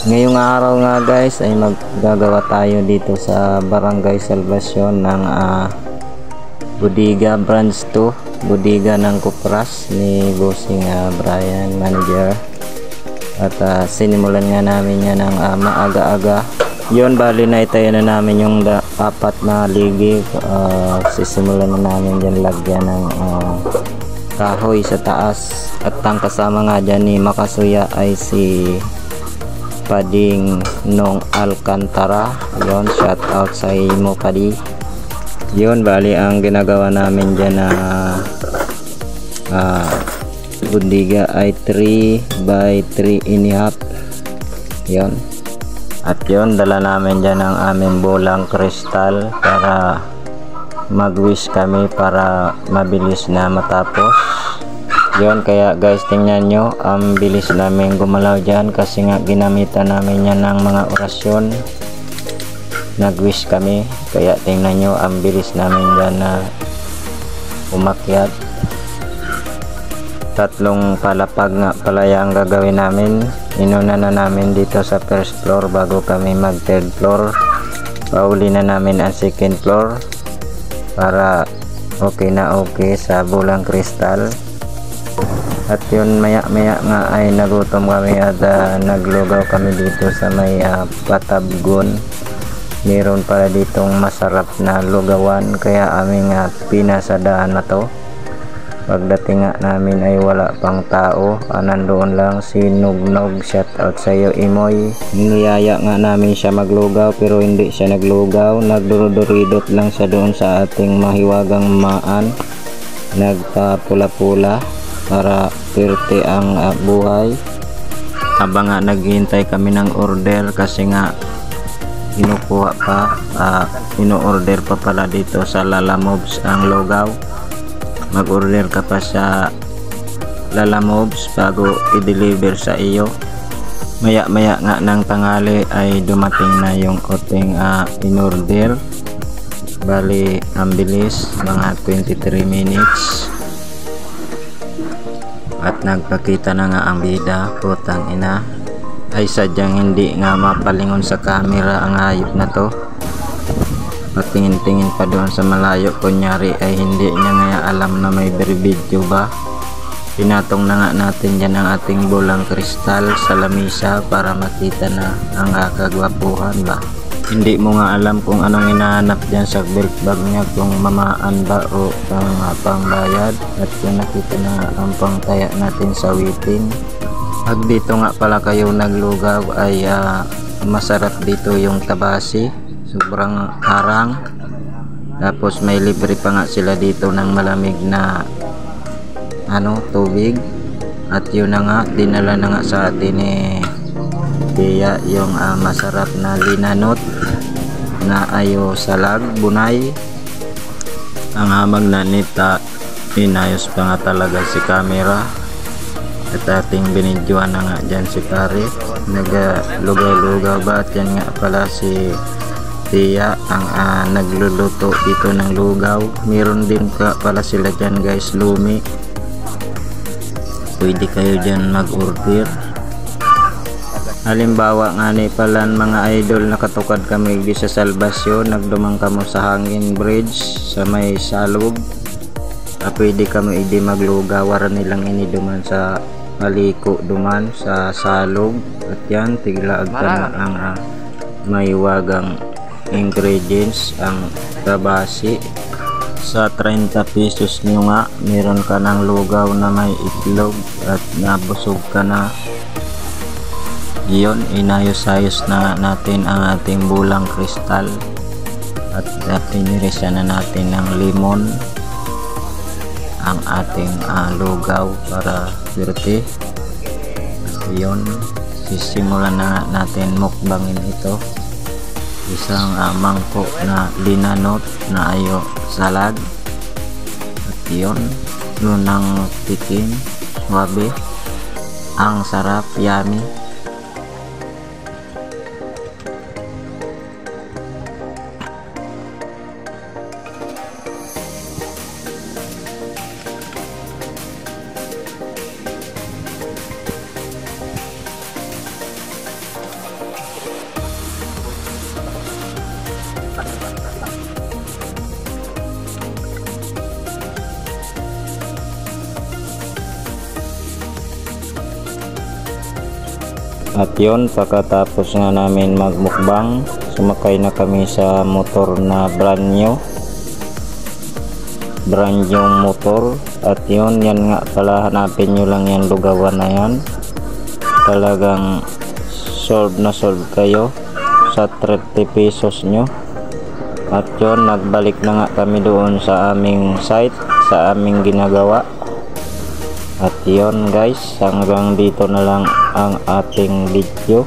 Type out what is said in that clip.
Ngayong araw nga guys ay maggagawa tayo dito sa Barangay Salvacion ng Bodega Branch 2, Bodega ng Kupras ni Bossing Brian, manager. At sinimulan nga namin yan ng maaga-aga. Yun, bali na itayo na namin yung apat na ligi. Sisimulan na namin dyan lagyan ng kahoy sa taas. At ang kasama nga dyan ni Makasuya ay si Pading Nong Alcantara. Yon, shout out sa imo Padi. Yon, bali ang ginagawa namin dyan na bundiga ay 3 by 3.5. Yon, at yon, dala namin dyan ang aming bolang kristal para mag-wish kami para mabilis na matapos. Yon, kaya guys, tingnan nyo, ang bilis namin gumalaw dyan kasi nga ginamitan namin yan ng mga orasyon. Nag-wish kami, kaya tingnan nyo, ang bilis namin dyan na umakyat. 3 palapag nga pala ang gagawin namin. Inuna na namin dito sa first floor bago kami mag third floor. Pauli na namin ang second floor para okay na okay sa bulang kristal. At yun, maya nga ay nagutom kami at naglugaw kami dito sa may Patabgon. Meron pala ditong masarap na lugawan kaya aming pinasadaan na to. Pagdating nga namin ay wala pang tao, nandoon lang si Nugnog. Shout out sa iyo Imoy. Niyaya nga namin siya maglugaw pero hindi siya naglugaw, nagduruduridot lang siya doon sa ating mahiwagang maan, nagpapula-pula para perte ang buhay. Habang nga naghihintay kami ng order kasi nga kinukuha pa, ino-order pa pala dito sa Lalamobs ang lugaw. Mag-order ka pa sa Lalamobs bago i-deliver sa iyo. Maya nga ng tangali ay dumating na yung ating in-order. Bali ang bilis, mga 23 minutes. At nagpakita na nga ang bida. Putang ina, ay sadyang hindi nga mapalingon sa camera ang hayop na to. Patingin-tingin pa doon sa malayo, kunyari ay hindi niya nga alam na may video ba. Pinatong na nga natin dyan ang ating bolang kristal sa lamisa para makita na ang kagwapuhan ba. Hindi mo nga alam kung anong hinahanap dyan sa belt bag niya, kung mamaan ba o pangbayad. At kung nakita na ang pangtaya natin sa waiting. Pag dito nga pala kayo naglugaw ay masarap dito yung tabasi, sobrang harang. Tapos may libre pa nga sila dito ng malamig na tubig. At yun na nga, dinala na nga sa atin kaya yung masarap na linanot na ayo salag bunay. Ang hamag na nita, inayos pa nga talaga si camera. At ating binidyoan na nga dyan si pare, naglugaw-lugaw ba. At yan nga pala si Tia ang nagluluto dito ng lugaw. Meron din pala sila dyan guys, lumi. Pwede kayo dyan mag-order. Halimbawa nga ni palan mga idol, nakatukad kami di sa Salvacion, nagdumang kamo sa Hangin Bridge sa may Salog. Pwede kami idi maglugaw, waran nilang iniduman sa paliko duman sa Salog. At yan, tiglaag ka na ang may wagang ingredients, ang tabasi. Sa 30 pesos nyo nga, meron ka ng lugaw na may itlog at nabusog ka na. Iyon, inayos-ayos na natin ang ating bulang kristal. At pinirisa na natin ng limon ang ating lugaw para swerte. Iyon, sisimulan na natin mukbangin ito. Isang mangkok na linanot na ayo salad. At yun, lunang tikim, wabe, ang sarap, yummy. At yun, pagkatapos nga namin magmukbang, sumakay na kami sa motor na brand new motor. At yun, yan nga pala, hanapin nyo lang yung lugawan na yan. Talagang solve na solve kayo sa 30 pesos nyo. At yun, nagbalik na nga kami doon sa aming site, sa aming ginagawa. At yun guys, hanggang dito na lang ang ating video.